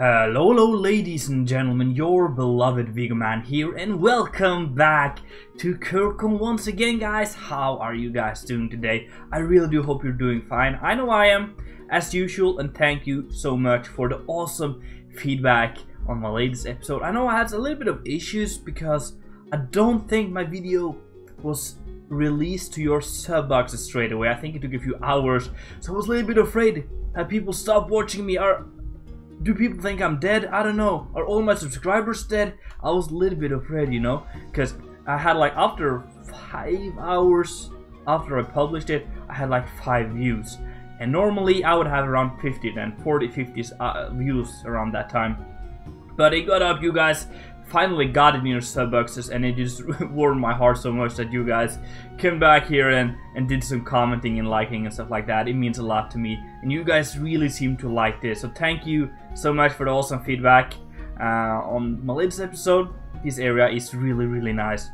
Hello ladies and gentlemen, your beloved Viggoman here, and welcome back to Kirkholm once again, guys. How are you guys doing today? I really do hope you're doing fine. I know I am, as usual, and thank you so much for the awesome feedback on my latest episode. I know I had a little bit of issues because I don't think my video was released to your sub boxes straight away. I think it took a few hours, so I was a little bit afraid that people stopped watching me. Do people think I'm dead? I don't know. Are all my subscribers dead? I was a little bit afraid, you know, because I had like after 5 hours after I published it, I had like 5 views. And normally I would have around 50 then, 50 views around that time. But it got up, you guys finally got it in your sub boxes, and it just warmed my heart so much that you guys came back here and did some commenting and liking and stuff like that. It means a lot to me, and you guys really seem to like this, so thank you so much for the awesome feedback on my latest episode. This area is really nice,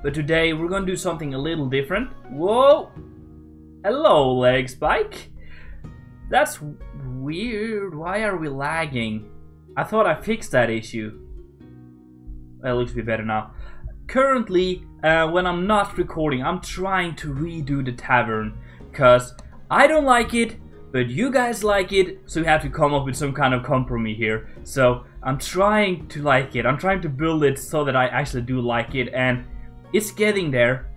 but today we're gonna do something a little different. Whoa, hello leg spike, that's weird. Why are we lagging? I thought I fixed that issue. It looks a bit better now. Currently, when I'm not recording, I'm trying to redo the tavern because I don't like it, but you guys like it, so we have to come up with some kind of compromise here. So I'm trying to like it. I'm trying to build it so that I actually do like it, and it's getting there.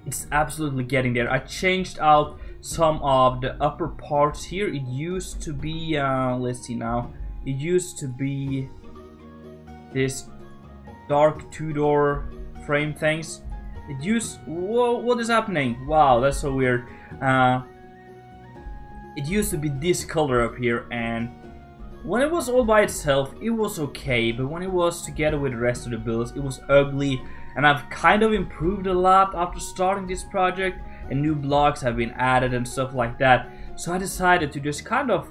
It's absolutely getting there. I changed out some of the upper parts here. It used to be, let's see now. It used to be this dark two-door frame things. It used, whoa, what is happening? Wow, that's so weird. It used to be this color up here, and when it was all by itself it was okay, but when it was together with the rest of the builds it was ugly. And I've kind of improved a lot after starting this project, and new blocks have been added and stuff like that. So I decided to just kind of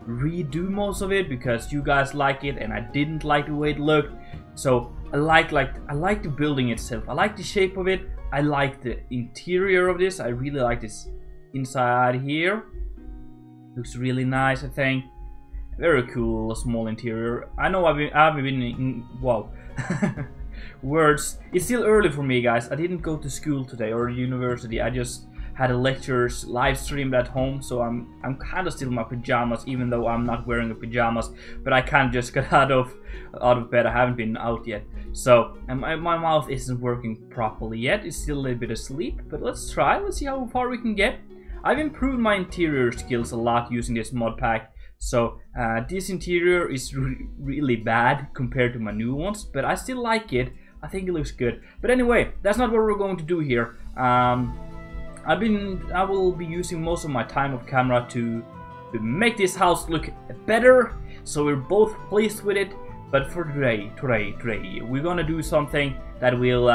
redo most of it because you guys like it and I didn't like the way it looked. So I like the building itself. I like the shape of it. I like the interior of this. I really like this inside here. Looks really nice, I think. Very cool, small interior. I know I've been in wow. Words. It's still early for me, guys. I didn't go to school today or university. I just had a lectures live streamed at home, so I'm kind of still in my pajamas, even though I'm not wearing the pajamas. But I can't just get out of bed. I haven't been out yet, so and my mouth isn't working properly yet. It's still a little bit asleep, but let's try. Let's see how far we can get. I've improved my interior skills a lot using this mod pack. So this interior is really bad compared to my new ones, but I still like it. I think it looks good. But anyway, that's not what we're going to do here. I will be using most of my time off camera to make this house look better, so we're both pleased with it. But for today, we're gonna do something that will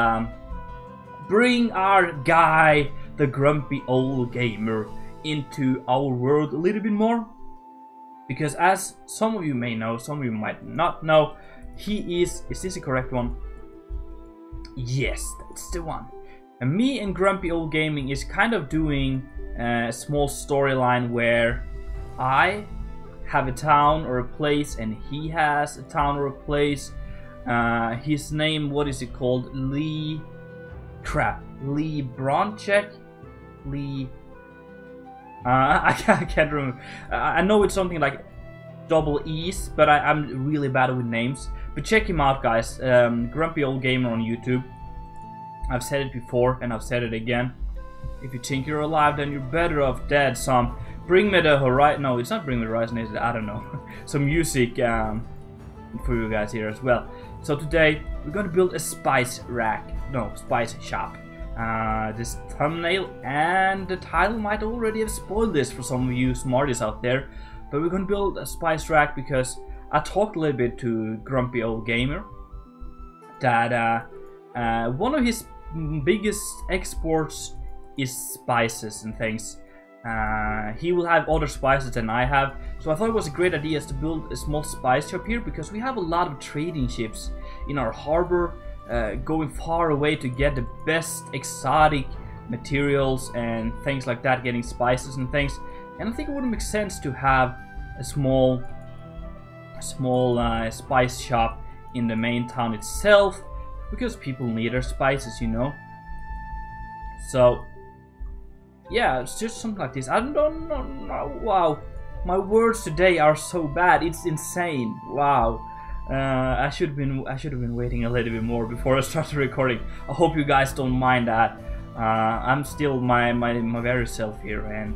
bring our guy, the grumpy old gamer, into our world a little bit more. Because as some of you may know, some of you might not know, he is this the correct one? Yes, that's the one. And me and Grumpy Old Gaming is kind of doing a small storyline where I have a town or a place and he has a town or a place. His name, what is it called? Lee Bronchek? I can't remember. I know it's something like double E's, but I'm really bad with names. But check him out, guys. Grumpy Old Gamer on YouTube. I've said it before and I've said it again. If you think you're alive, then you're better off dead, son. Bring me the horizon. No, it's not Bring Me the Horizon, is it? I don't know. Some music for you guys here as well. So today we're gonna build a spice rack. No, spice shop. This thumbnail and the title might already have spoiled this for some of you smarties out there. But we're gonna build a spice rack because I talked a little bit to Grumpy Old Gamer that one of his biggest exports is spices and things. He will have other spices than I have, so I thought it was a great idea to build a small spice shop here because we have a lot of trading ships in our harbor going far away to get the best exotic materials and things like that, getting spices and things. And I think it would make sense to have a small small spice shop in the main town itself, because people need their spices, you know. So yeah, it's just something like this. I don't know. Wow, my words today are so bad. It's insane. Wow. I should have been waiting a little bit more before I started recording. I hope you guys don't mind that. I'm still my very self here, and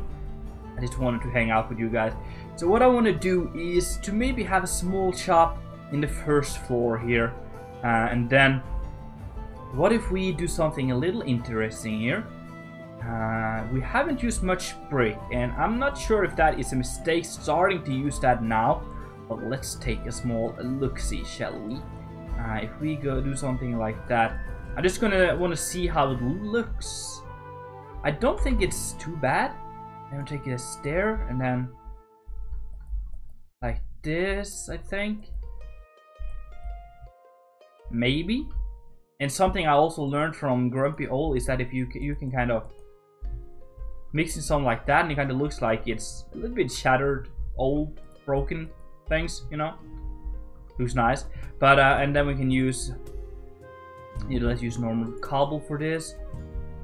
I just wanted to hang out with you guys. So what I want to do is to maybe have a small shop in the first floor here, and then what if we do something a little interesting here? We haven't used much brick, and I'm not sure if that is a mistake starting to use that now. But let's take a small look-see, shall we? If we go do something like that, I'm just gonna want to see how it looks. I don't think it's too bad. I'm gonna take a stair and then like this, I think. Maybe. And something I also learned from Grumpy Owl is that if you can kind of mix in something like that, and it kind of looks like it's a little bit shattered, old, broken things, you know. Looks nice. But and then we can use, let's use normal cobble for this,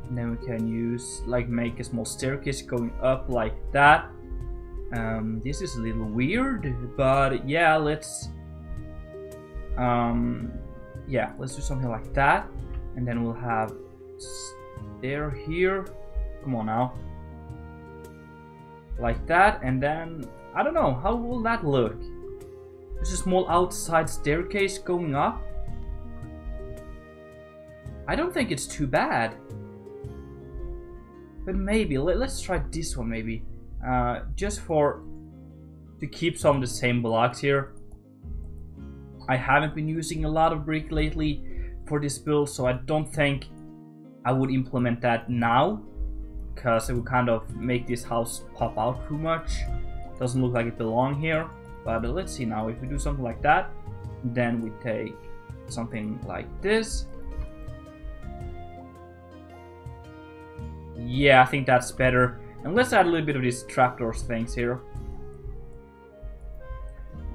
and then we can use like make a small staircase going up like that. This is a little weird, but yeah, let's do something like that, and then we'll have stair here. Come on now, like that, and then I don't know, how will that look? There's a small outside staircase going up. I don't think it's too bad. But maybe, let's try this one maybe. Just to keep some of the same blocks here. I haven't been using a lot of brick lately for this build, so I don't think I would implement that now, because it would kind of make this house pop out too much. Doesn't look like it belongs here. But let's see now, if we do something like that, then we take something like this. Yeah, I think that's better. And let's add a little bit of these trapdoors things here.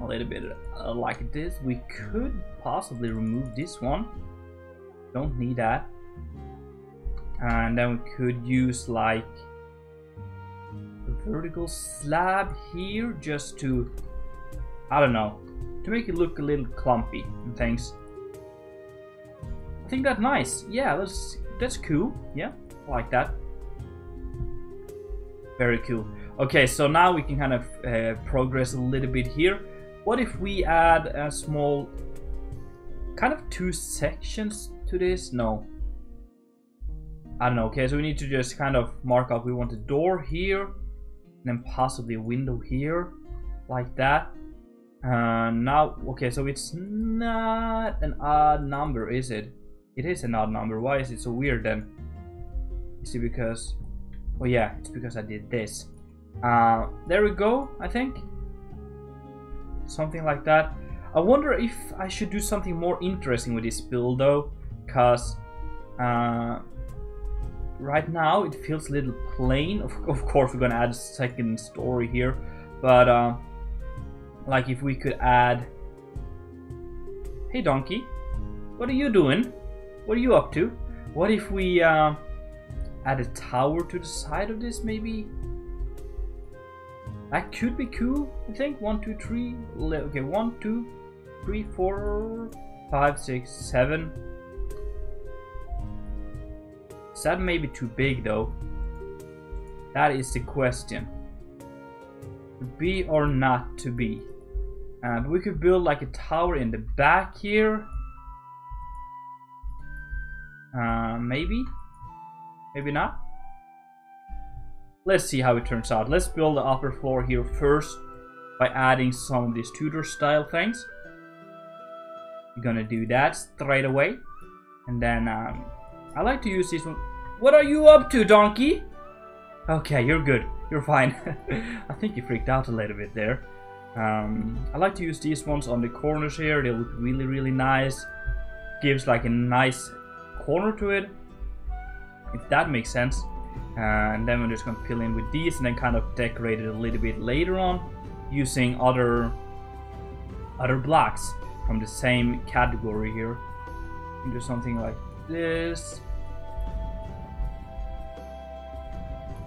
A little bit like this. We could possibly remove this one. Don't need that. And then we could use like a vertical slab here just to, I don't know, to make it look a little clumpy and things. I think that's nice. Yeah, that's cool. Yeah, I like that. Very cool. Okay, so now we can kind of progress a little bit here. What if we add a small, kind of 2 sections to this? No. I don't know. Okay, so we need to just kind of mark out we want a door here, and then possibly a window here, like that. Now, okay, so it's not an odd number, is it? It is an odd number. Why is it so weird then? Is it because, oh yeah, it's because I did this. There we go, I think. Something like that. I wonder if I should do something more interesting with this build though, because right now it feels a little plain. Of course we're gonna add a second story here, but like if we could add, hey donkey, what are you doing? What are you up to? What if we add a tower to the side of this maybe? That could be cool, I think. 1, 2, 3. Okay, 1, 2, 3, 4, 5, 6, 7. Is that maybe too big though? That is the question. To be or not to be. But we could build like a tower in the back here. Maybe. Maybe not. Let's see how it turns out. Let's build the upper floor here first by adding some of these Tudor style things. We're gonna do that straight away. And then I like to use this one. What are you up to, donkey? Okay, you're good. You're fine. I think you freaked out a little bit there. I like to use these ones on the corners here. They look really, really nice. Gives like a nice corner to it, if that makes sense. And then we're just going to fill in with these and then kind of decorate it a little bit later on using other other blocks from the same category here. Do something like this.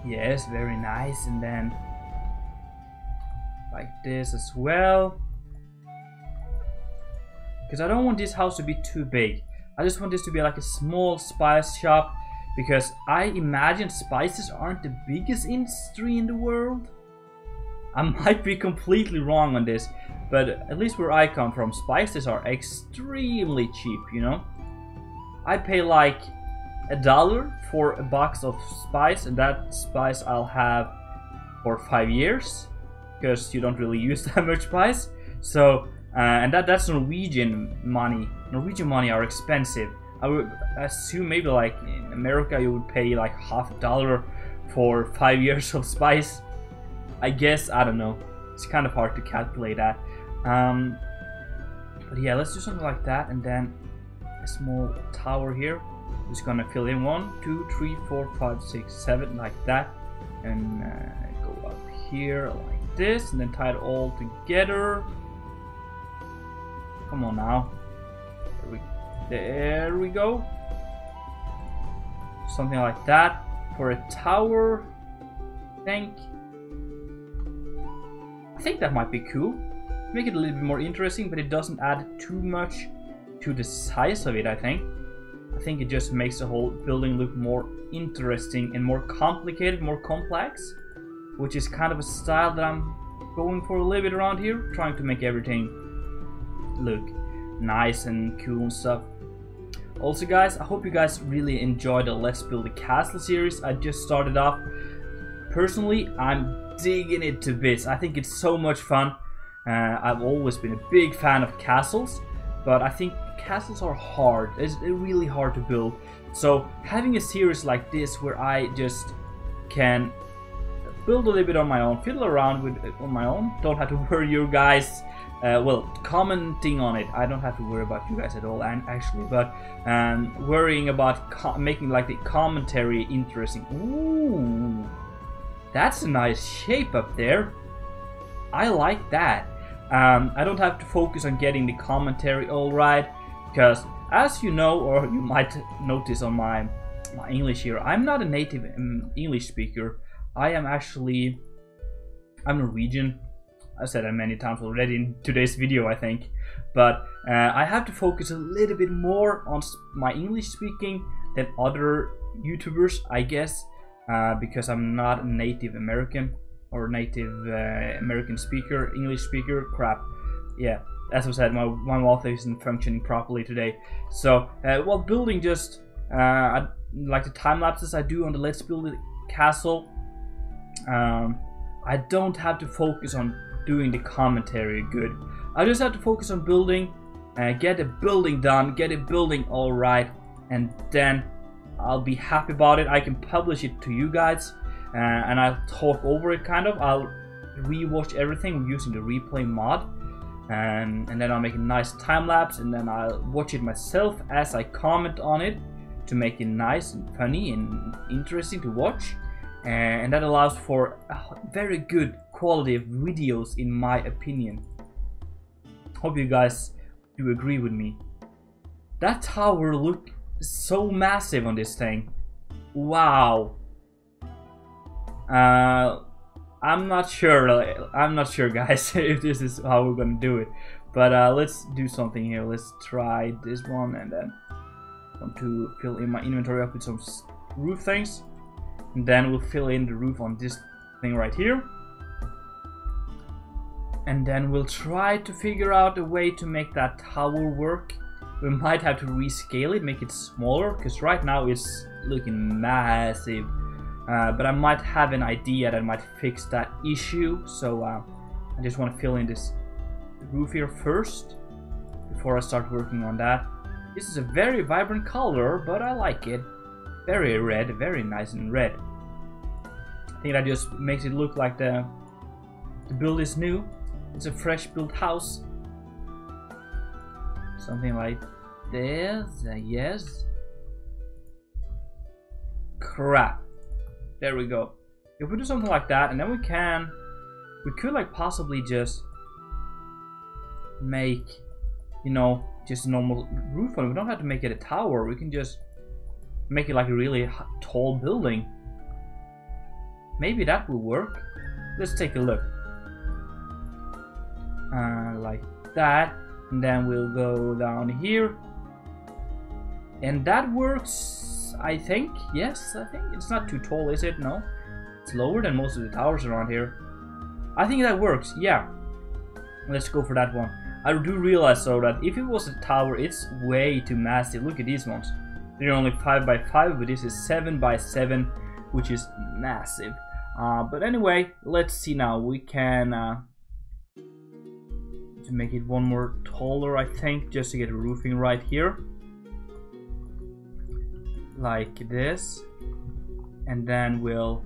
Yes, very nice. And then like this as well. Because I don't want this house to be too big. I just want this to be like a small spice shop. Because I imagine spices aren't the biggest industry in the world. I might be completely wrong on this. But at least where I come from, spices are extremely cheap, you know. I pay like $1 for a box of spice, and that spice I'll have for 5 years, because you don't really use that much spice. So, and that's Norwegian money. Norwegian money are expensive. I would assume maybe like in America you would pay like $50 for 5 years of spice. I guess, I don't know. It's kind of hard to calculate that. But yeah, let's do something like that, and then a small tower here. Just gonna fill in 1, 2, 3, 4, 5, 6, 7, like that, and go up here like this, and then tie it all together. Come on now. There we go. Something like that for a tower. I think that might be cool. Make it a little bit more interesting, but it doesn't add too much to the size of it, I think. I think it just makes the whole building look more interesting and more complicated, more complex, which is kind of a style that I'm going for a little bit around here, trying to make everything look nice and cool and stuff. Also guys, I hope you guys really enjoyed the Let's Build a Castle series I just started off. Personally, I'm digging it to bits. I think it's so much fun. I've always been a big fan of castles, but I think castles are hard. They're really hard to build. So having a series like this where I just can build a little bit on my own, fiddle around with it on my own, don't have to worry you guys, well, commenting on it. I don't have to worry about you guys at all, and actually, but worrying about making like the commentary interesting. Ooh, that's a nice shape up there. I like that. I don't have to focus on getting the commentary all right, because as you know, or you might notice on my English here, I'm not a native English speaker. I'm Norwegian. I've said that many times already in today's video, I think. But I have to focus a little bit more on my English speaking than other YouTubers, I guess, because I'm not a native American or native American speaker, English speaker. Crap. Yeah, as I said, my mouth isn't functioning properly today. So while building just like the time lapses I do on the Let's Build a Castle, I don't have to focus on doing the commentary good. I just have to focus on building, get the building done, get the building all right, and then I'll be happy about it. I can publish it to you guys, and I'll talk over it kind of. I'll rewatch everything using the replay mod, and then I'll make a nice time lapse, and then I'll watch it myself as I comment on it to make it nice and funny and interesting to watch. And that allows for a very good quality of videos, in my opinion. Hope you guys do agree with me. That tower looked so massive on this thing. Wow. I'm not sure guys if this is how we're gonna do it, but let's do something here. Let's try this one, and then I want to fill in my inventory up with some roof things. And then we'll fill in the roof on this thing right here. And then we'll try to figure out a way to make that tower work. We might have to rescale it, make it smaller, because right now it's looking massive. But I might have an idea that might fix that issue. So I just want to fill in this roof here first before I start working on that. This is a very vibrant color, but I like it. Very red, very nice and red. I think that just makes it look like the build is new. It's a fresh built house. Something like this, yes. Crap. There we go. If we do something like that, and then we could like possibly just make, you know, just a normal roof on it. We don't have to make it a tower. We can just make it like a really tall building. Maybe that will work. Let's take a look. Like that. And then we'll go down here. And that works, I think. Yes, I think. It's not too tall, is it? No. It's lower than most of the towers around here. I think that works, yeah. Let's go for that one. I do realize though that if it was a tower, it's way too massive. Look at these ones. They're only 5 by 5, but this is 7 by 7, which is massive. But anyway, let's see now. We can to make it one more taller, I think, just to get the roofing right here. Like this. And then we'll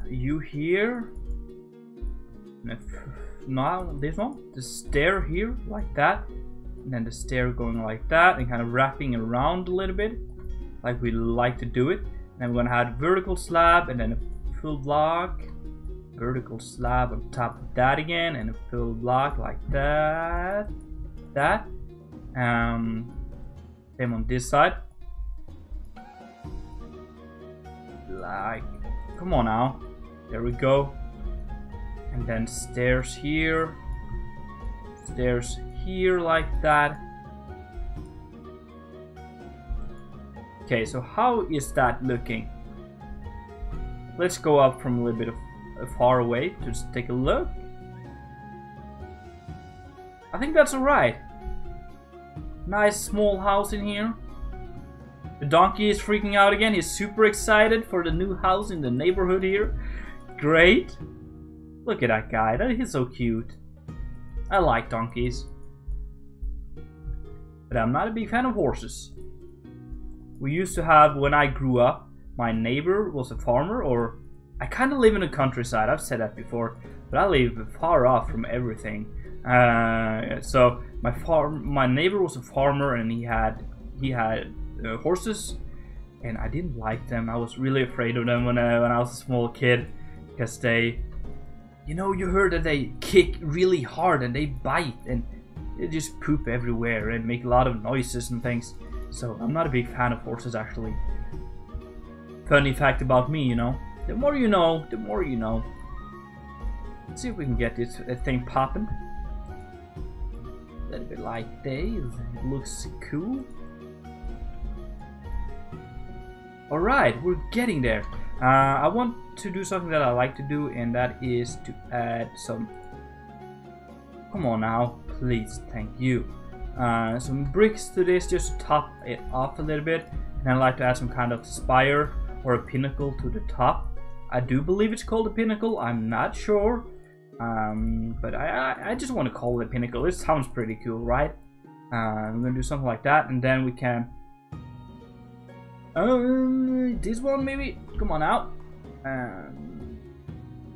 you here. Now this one, the stair here, like that. And then the stair going like that and kind of wrapping around a little bit, like we like to do it. And then we're gonna have a vertical slab and then a full block. Vertical slab on top of that again, and a full block like that. Same on this side. Like, come on now. There we go. And then stairs here. Stairs here like that. Okay, so how is that looking? Let's go up from a little bit of far away to just take a look. I think that's alright. Nice small house in here. The donkey is freaking out again. He's super excited for the new house in the neighborhood here. Great. Look at that guy. He's so cute. I like donkeys. But I'm not a big fan of horses. We used to have, when I grew up, my neighbor was a farmer, or I kind of live in the countryside. I've said that before, but I live far off from everything. So my neighbor was a farmer, and he had horses, and I didn't like them. I was really afraid of them when I was a small kid, because they, you know, you heard that they kick really hard and they bite and they just poop everywhere and make a lot of noises and things. So I'm not a big fan of horses, actually. Funny fact about me, you know. The more you know, the more you know. Let's see if we can get this thing popping. A little bit like this. It looks cool. Alright, we're getting there. I want to do something that I like to do, and that is to add some... Come on now, please, thank you. Some bricks to this, just to top it off a little bit. And I'd like to add some kind of spire or a pinnacle to the top. I do believe it's called a pinnacle, I'm not sure. But I just want to call it a pinnacle. It sounds pretty cool, right? I'm gonna do something like that, and then we can... this one maybe? Come on out.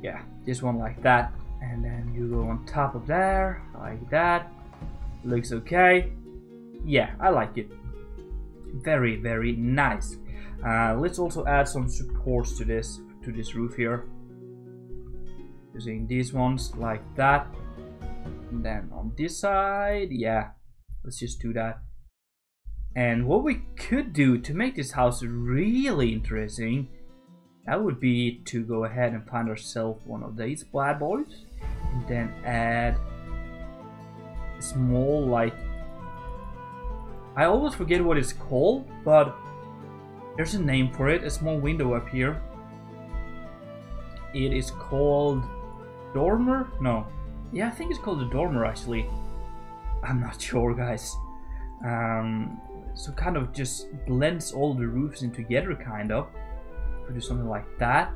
Yeah, this one like that. And then you go on top of there, like that. Looks okay. Yeah, I like it. Very, very nice. Let's also add some supports to this roof here. Using these ones like that. And then on this side, yeah, let's just do that. And what we could do to make this house really interesting, that would be to go ahead and find ourselves one of these bad boys, and then add a small, like, I always forget what it's called, but there's a name for it, a small window up here. It is called dormer? No. Yeah, I think it's called a dormer, actually. I'm not sure, guys. So kind of just blends all the roofs in together, kind of. Could do something like that.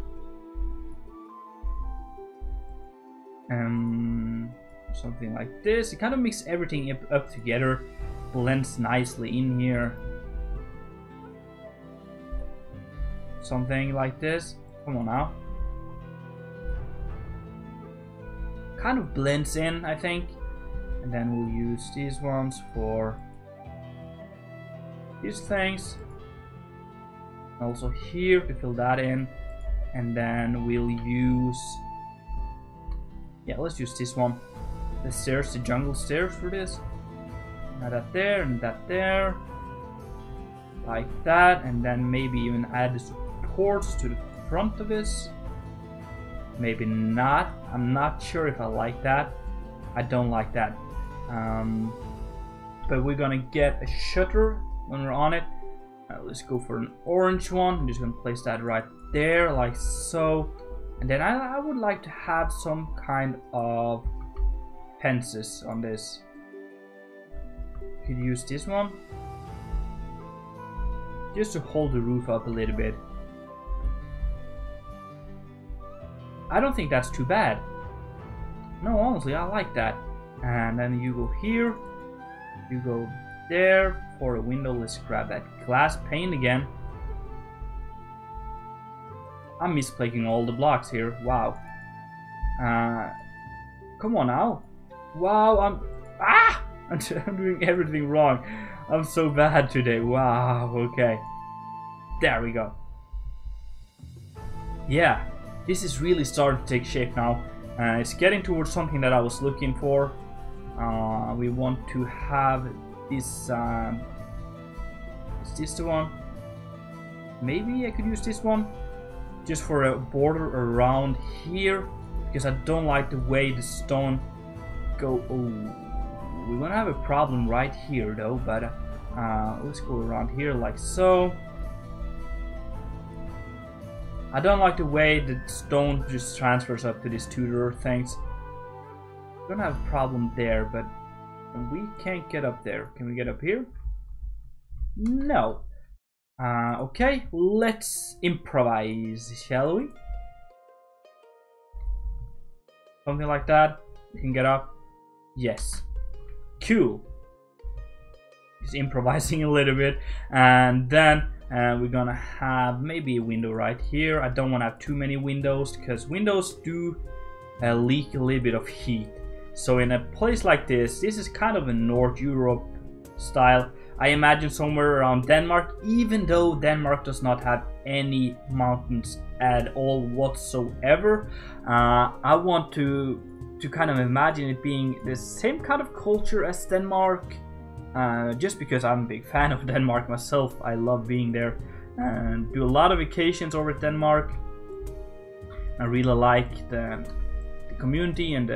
Something like this. It kind of makes everything up together. Blends nicely in here. Something like this. Come on now. Kind of blends in, I think. And then we'll use these ones for these things. Also here to fill that in. And then we'll use... yeah, let's use this one. the stairs, the jungle stairs for this. Now that there and that there. Like that, and then maybe even add the supports to the front of this. Maybe not. I'm not sure if I like that. I don't like that. But we're gonna get a shutter when we're on it. Let's go for an orange one. I'm just gonna place that right there, like so. And then I would like to have some kind of fences on this. Could use this one just to hold the roof up a little bit. I don't think that's too bad. No, honestly, I like that. And then you go here, you go there for a window. Let's grab that glass pane again. I'm misplacing all the blocks here. Wow. Come on now. Wow, I'm doing everything wrong. I'm so bad today. Wow, okay. There we go. Yeah, this is really starting to take shape now. It's getting towards something that I was looking for. We want to have this. Is this the one? Maybe I could use this one just for a border around here, because I don't like the way the stone go. Oh, we're gonna have a problem right here though, but let's go around here like so. I don't like the way the stone just transfers up to these two-door things. We're gonna have a problem there, but we can't get up there. Can we get up here? No. Okay, let's improvise, shall we? Something like that. We can get up. Yes. Cool. Just improvising a little bit, and then we're gonna have maybe a window right here. I don't want to have too many windows because windows do leak a little bit of heat. So in a place like this is kind of a North Europe style. I imagine somewhere around Denmark, even though Denmark does not have any mountains at all whatsoever. I want to kind of imagine it being the same kind of culture as Denmark. Just because I'm a big fan of Denmark myself. I love being there and do a lot of vacations over at Denmark. I really like the community and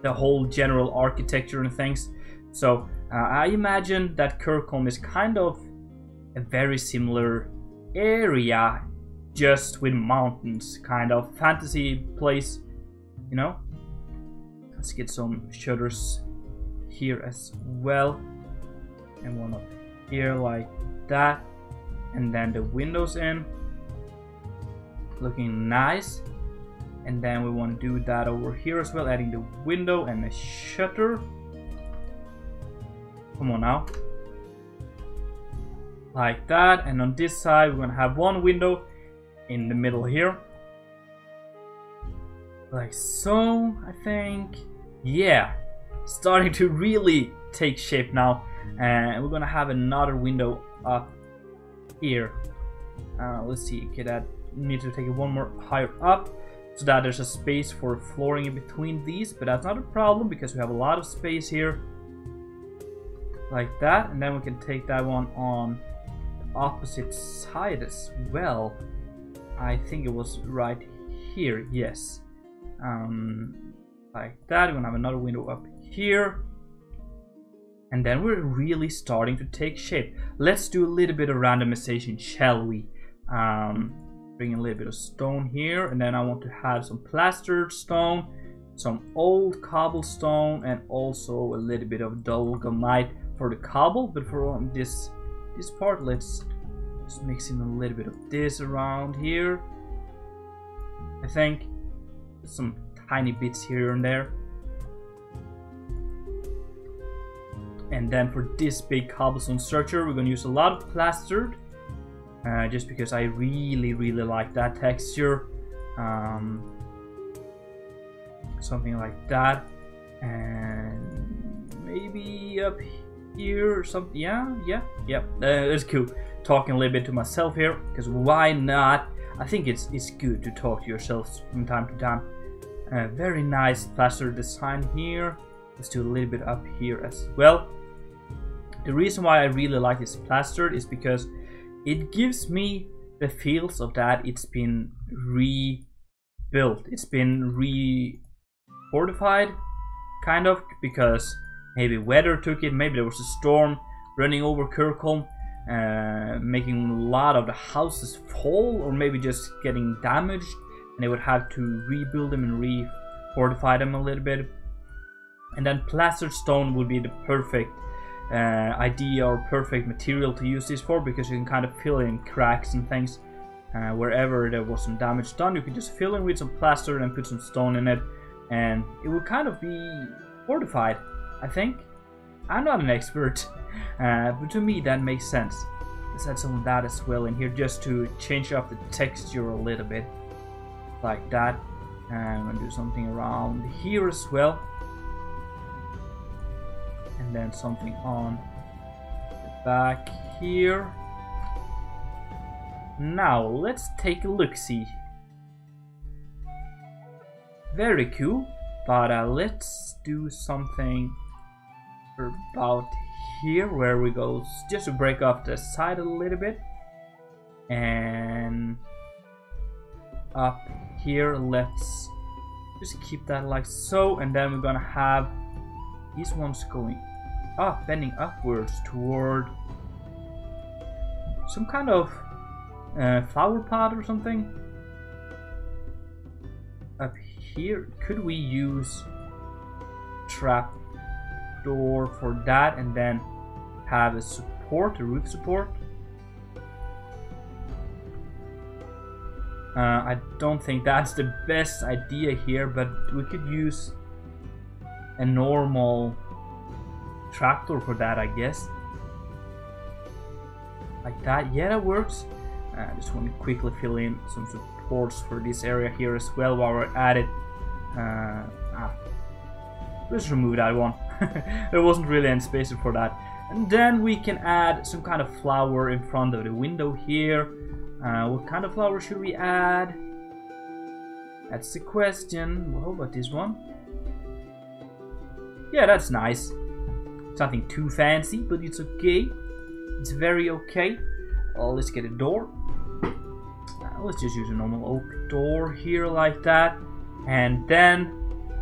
the whole general architecture and things. So I imagine that Kirkholm is kind of a very similar area, just with mountains, kind of fantasy place, you know. Let's get some shutters here as well, and one up here like that, and then the windows in, looking nice. And then we want to do that over here as well, adding the window and the shutter. Come on now, like that. And on this side we're gonna have one window in the middle here, like so. I think, yeah, starting to really take shape now. And we're gonna have another window up here. Let's see, okay, need to take it one more higher up so that there's a space for flooring in between these, but that's not a problem because we have a lot of space here, like that. And then we can take that one on the opposite side as well. I think it was right here, yes. Like that. We're gonna have another window up here, and then we're really starting to take shape. Let's do a little bit of randomization, shall we? Bring a little bit of stone here, and then I want to have some plastered stone, some old cobblestone, and also a little bit of dolomite for the cobble. But for this part, let's just mix in a little bit of this around here. I think some tiny bits here and there. And then for this big cobblestone structure, we're going to use a lot of plastered, just because I really like that texture. Something like that, and maybe up here or something. Yeah, it's cool. Talking a little bit to myself here, because why not? I think it's good to talk to yourself from time to time. Very nice plaster design here. Let's do a little bit up here as well. The reason why I really like this plastered is because it gives me the feels of that it's been rebuilt. It's been re-fortified, kind of, because maybe weather took it, maybe there was a storm running over Kirkholm, making a lot of the houses fall, or maybe just getting damaged, and they would have to rebuild them and re-fortify them a little bit. And then plastered stone would be the perfect idea or perfect material to use this for, because you can kind of fill in cracks and things wherever there was some damage done. You can just fill in with some plaster and put some stone in it, and it will kind of be fortified, I think. I'm not an expert, but to me that makes sense. Let's add some of that as well in here, just to change up the texture a little bit, like that. I'm gonna do something around here as well, and then something on the back here. Now let's take a look-see. Very cool, but let's do something about here, where we go just to break off the side a little bit, and up here let's just keep that like so, and then we're gonna have these ones going up, bending upwards toward some kind of flower pot or something. Up here, could we use trap door for that, and then have a support, a roof support? I don't think that's the best idea here, but we could use a normal trapdoor for that, I guess. Like that, yeah, that works. I just want to quickly fill in some supports for this area here as well while we're at it. Let's remove that one. There wasn't really any space for that. And then we can add some kind of flower in front of the window here. What kind of flower should we add? That's the question. Well, what this one? Yeah, that's nice. It's nothing too fancy, but it's okay. It's very okay. Let's get a door. Let's just use a normal oak door here, like that. And then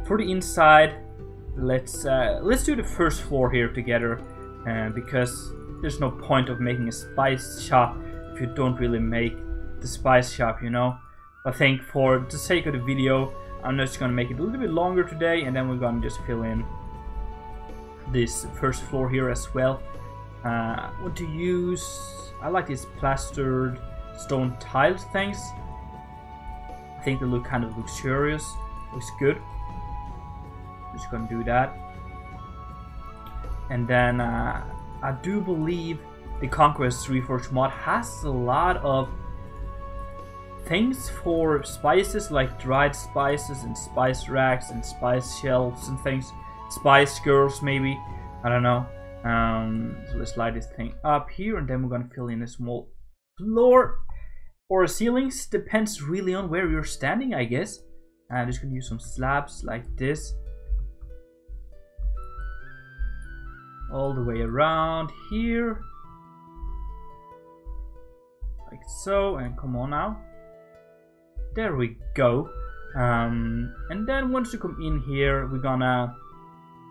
for the inside, let's do the first floor here together, because there's no point of making a spice shop if you don't really make the spice shop, you know. I think for the sake of the video, I'm just gonna make it a little bit longer today, and then we're gonna just fill in this first floor here as well. What to use? I like these plastered stone tiled things. I think they look kind of luxurious. Looks good. Just gonna do that. And then I do believe the Conquest Reforged mod has a lot of things for spices, like dried spices and spice racks and spice shelves and things. Spice girls, maybe. I don't know. So let's slide this thing up here, and then we're gonna fill in a small floor or ceilings. Depends really on where you're standing, I guess. I'm just gonna use some slabs like this, all the way around here, like so, and come on now. There we go. And then once you come in here, we're gonna,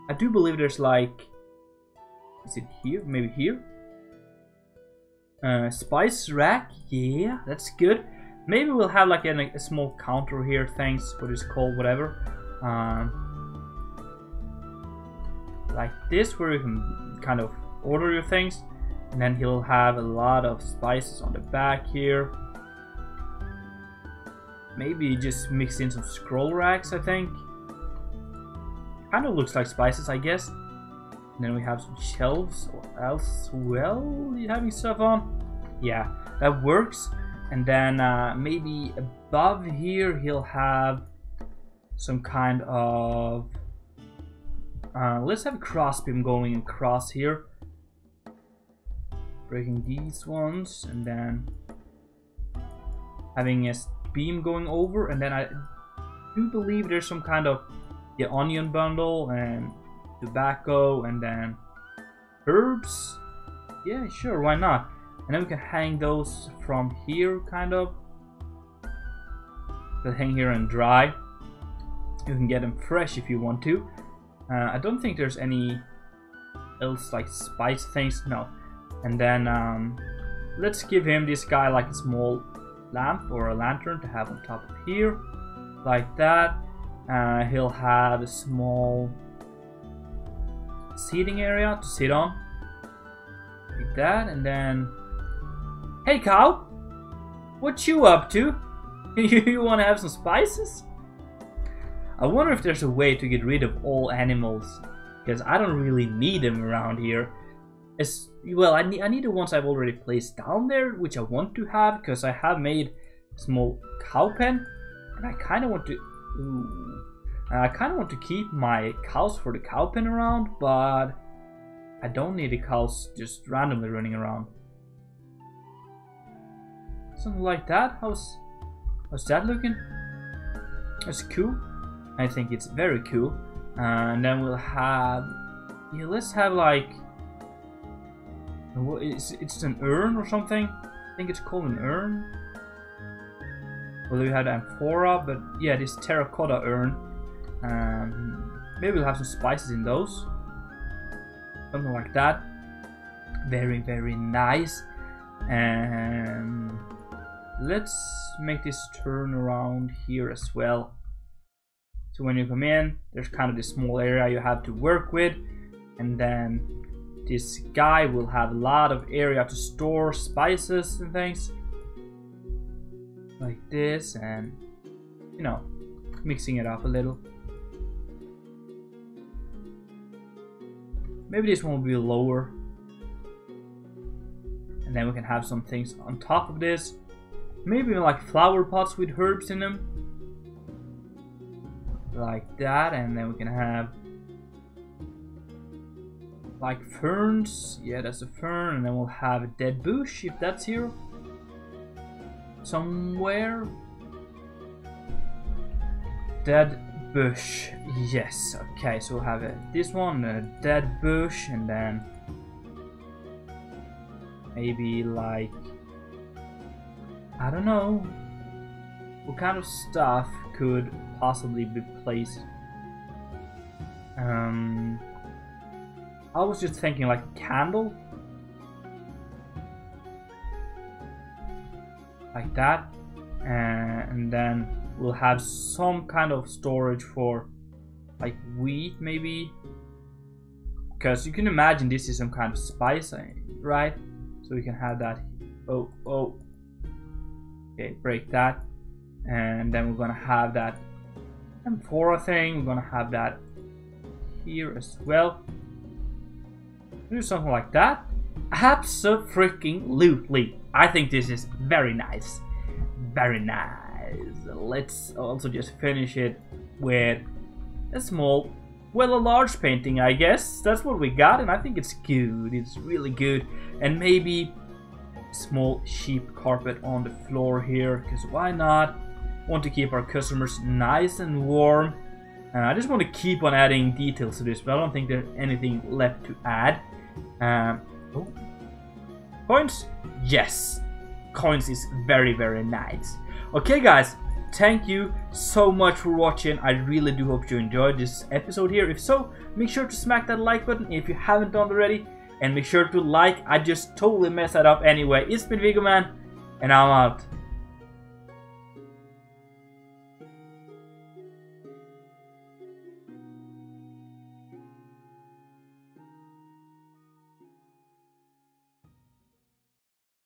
I do believe there's like, is it here? Maybe here? Spice rack, yeah, that's good. Maybe we'll have like a small counter here, thanks, what it's called, whatever. Like this, where you can kind of order your things. And then he'll have a lot of spices on the back here. Maybe just mix in some scroll racks, I think. Kind of looks like spices, I guess. And then we have some shelves else, well, you having stuff on? Yeah, that works. And then maybe above here he'll have some kind of let's have a crossbeam going across here, breaking these ones, and then having a beam going over. And then I do believe there's some kind of onion bundle and tobacco and then herbs. Yeah, sure, why not? And then we can hang those from here, kind of. They'll hang here and dry. You can get them fresh if you want to. I don't think there's any else like spice things, no. And then let's give him, this guy, like a small lamp or a lantern to have on top of here, like that. He'll have a small seating area to sit on, like that. And then, hey cow, what you up to? You want to have some spices? I wonder if there's a way to get rid of all animals, because I don't really need them around here. Well, I need the ones I've already placed down there, which I want to have, because I have made a small cow pen, and I kind of want to. I kind of want to keep my cows for the cow pen around, but I don't need the cows just randomly running around. Something like that. How's that looking? That's cool. I think it's very cool. And then we'll have, yeah, let's have like, it's an urn or something. I think it's called an urn. Well, we had amphora, but yeah, this terracotta urn. Maybe we'll have some spices in those. Something like that. Very, very nice. And let's make this turn around here as well. So when you come in, there's kind of this small area you have to work with, and then this guy will have a lot of area to store spices and things like this, and you know, mixing it up a little. Maybe this one will be lower, and then we can have some things on top of this. Maybe like flower pots with herbs in them, like that. And then we can have like ferns. Yeah, that's a fern. And then we'll have a dead bush, if that's here somewhere. Dead bush, yes. Okay, so we'll have this one, a dead bush, and then maybe like, I don't know, what kind of stuff could possibly be placed. I was just thinking like a candle, like that, and then we'll have some kind of storage for like wheat, maybe, because you can imagine this is some kind of spice, right? So we can have that. Oh, okay, break that. And then we're gonna have that amphora thing. We're gonna have that here as well. Do something like that. Absolutely. I think this is very nice. Very nice. Let's also just finish it with a small, well, a large painting, I guess. That's what we got, and I think it's good. It's really good. And maybe a small sheep carpet on the floor here, because why not? Want to keep our customers nice and warm. I just want to keep on adding details to this, but I don't think there's anything left to add. Oh. Coins? Yes. Coins is very, very nice. Okay, guys. Thank you so much for watching. I really do hope you enjoyed this episode here. If so, make sure to smack that like button if you haven't done already. And make sure to like. I just totally messed that up anyway. It's been Viggoman, and I'm out.